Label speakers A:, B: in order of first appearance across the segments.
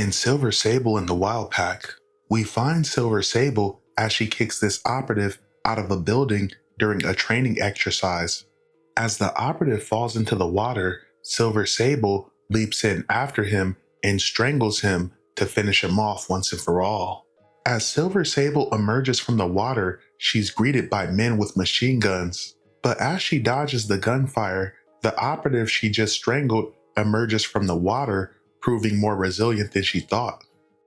A: In Silver Sable and the Wild Pack, we find Silver Sable as she kicks this operative out of a building during a training exercise. As the operative falls into the water, Silver Sable leaps in after him and strangles him to finish him off once and for all. As Silver Sable emerges from the water, she's greeted by men with machine guns. But as she dodges the gunfire, the operative she just strangled emerges from the water, proving more resilient than she thought.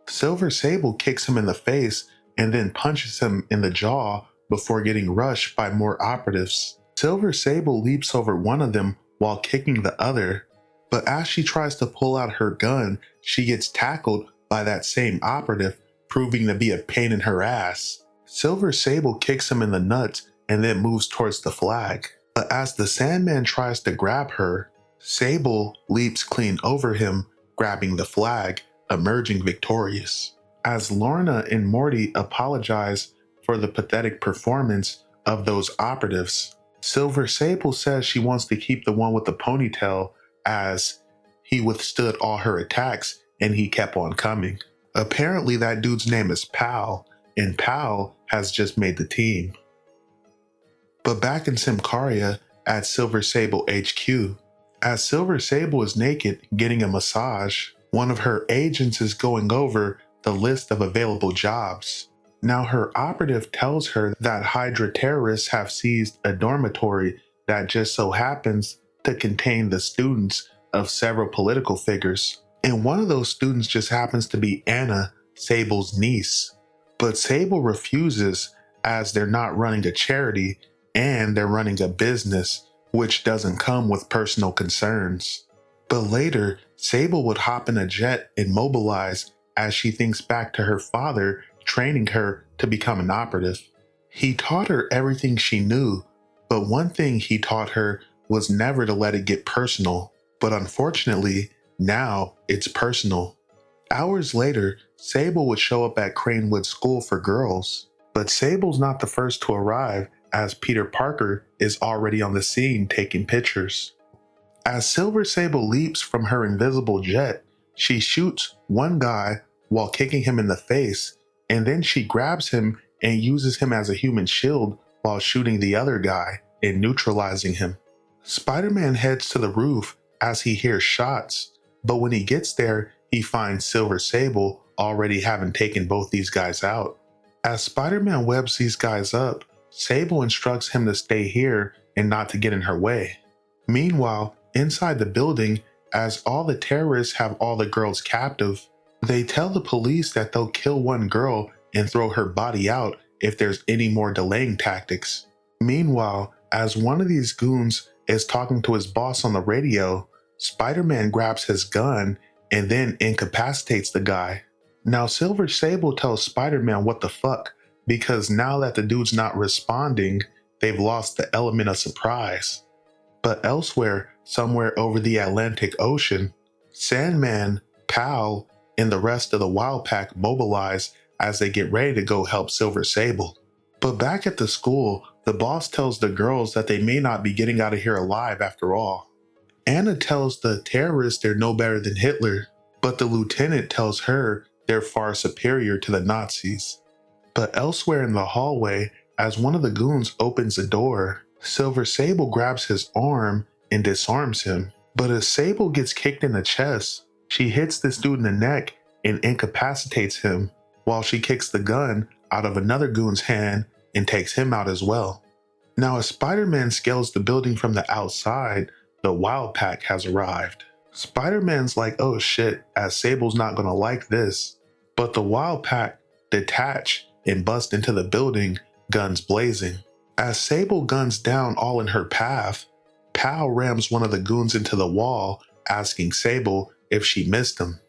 A: Silver Sable kicks him in the face and then punches him in the jaw before getting rushed by more operatives. Silver Sable leaps over one of them while kicking the other, but as she tries to pull out her gun, she gets tackled by that same operative, proving to be a pain in her ass. Silver Sable kicks him in the nuts and then moves towards the flag. But as the Sandman tries to grab her, Sable leaps clean over him, grabbing the flag, emerging victorious. As Lorna and Morty apologize for the pathetic performance of those operatives, Silver Sable says she wants to keep the one with the ponytail as he withstood all her attacks and he kept on coming. Apparently that dude's name is Pal, and Pal has just made the team. But back in Simcaria at Silver Sable HQ, as Silver Sable is naked getting a massage, one of her agents is going over the list of available jobs. Now her operative tells her that Hydra terrorists have seized a dormitory that just so happens to contain the students of several political figures. And one of those students just happens to be Anna, Sable's niece. But Sable refuses as they're not running a charity and they're running a business, which doesn't come with personal concerns. But later, Sable would hop in a jet and mobilize as she thinks back to her father training her to become an operative. He taught her everything she knew, but one thing he taught her was never to let it get personal. But unfortunately, now it's personal. Hours later, Sable would show up at Cranewood School for Girls, but Sable's not the first to arrive as Peter Parker is already on the scene taking pictures. As Silver Sable leaps from her invisible jet, she shoots one guy while kicking him in the face, and then she grabs him and uses him as a human shield while shooting the other guy and neutralizing him. Spider-Man heads to the roof as he hears shots, but when he gets there, he finds Silver Sable already having taken both these guys out. As Spider-Man webs these guys up, Sable instructs him to stay here and not to get in her way. Meanwhile, inside the building, as all the terrorists have all the girls captive, they tell the police that they'll kill one girl and throw her body out if there's any more delaying tactics. Meanwhile, as one of these goons is talking to his boss on the radio, Spider-Man grabs his gun and then incapacitates the guy. Now Silver Sable tells Spider-Man what the fuck, because now that the dude's not responding, they've lost the element of surprise. But elsewhere, somewhere over the Atlantic Ocean, Sandman, Pal, and the rest of the Wild Pack mobilize as they get ready to go help Silver Sable. But back at the school, the boss tells the girls that they may not be getting out of here alive after all. Anna tells the terrorists they're no better than Hitler, but the lieutenant tells her they're far superior to the Nazis. But elsewhere in the hallway, as one of the goons opens the door, Silver Sable grabs his arm and disarms him. But as Sable gets kicked in the chest, she hits this dude in the neck and incapacitates him, while she kicks the gun out of another goon's hand and takes him out as well. Now as Spider-Man scales the building from the outside, the Wild Pack has arrived. Spider-Man's like, oh shit, as Sable's not gonna like this. But the Wild Pack detach and bust into the building, guns blazing. As Sable guns down all in her path, Pal rams one of the goons into the wall, asking Sable if she missed him.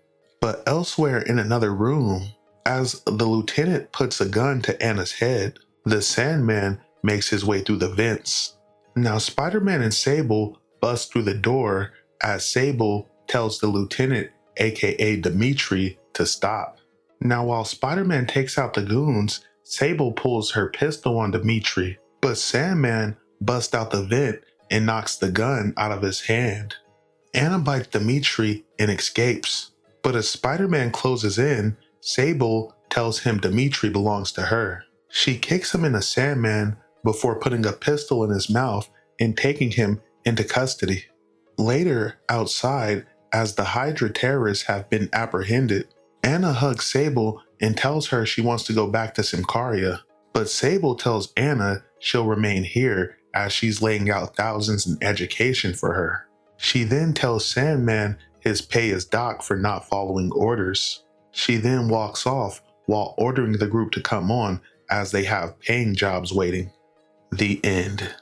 A: But elsewhere in another room, as the lieutenant puts a gun to Anna's head, the Sandman makes his way through the vents. Now Spider-Man and Sable bust through the door as Sable tells the lieutenant, aka Dimitri, to stop. Now while Spider-Man takes out the goons, Sable pulls her pistol on Dimitri, but Sandman busts out the vent and knocks the gun out of his hand. Anna bites Dimitri and escapes, But as Spider-Man closes in, Sable tells him Dimitri belongs to her. She kicks him in the Sandman before putting a pistol in his mouth and taking him into custody. Later, outside, as the Hydra terrorists have been apprehended, Anna hugs Sable and tells her she wants to go back to Symkaria. But Sable tells Anna she'll remain here as she's laying out thousands in education for her. She then tells Sandman his pay is docked for not following orders. She then walks off while ordering the group to come on as they have paying jobs waiting. The end.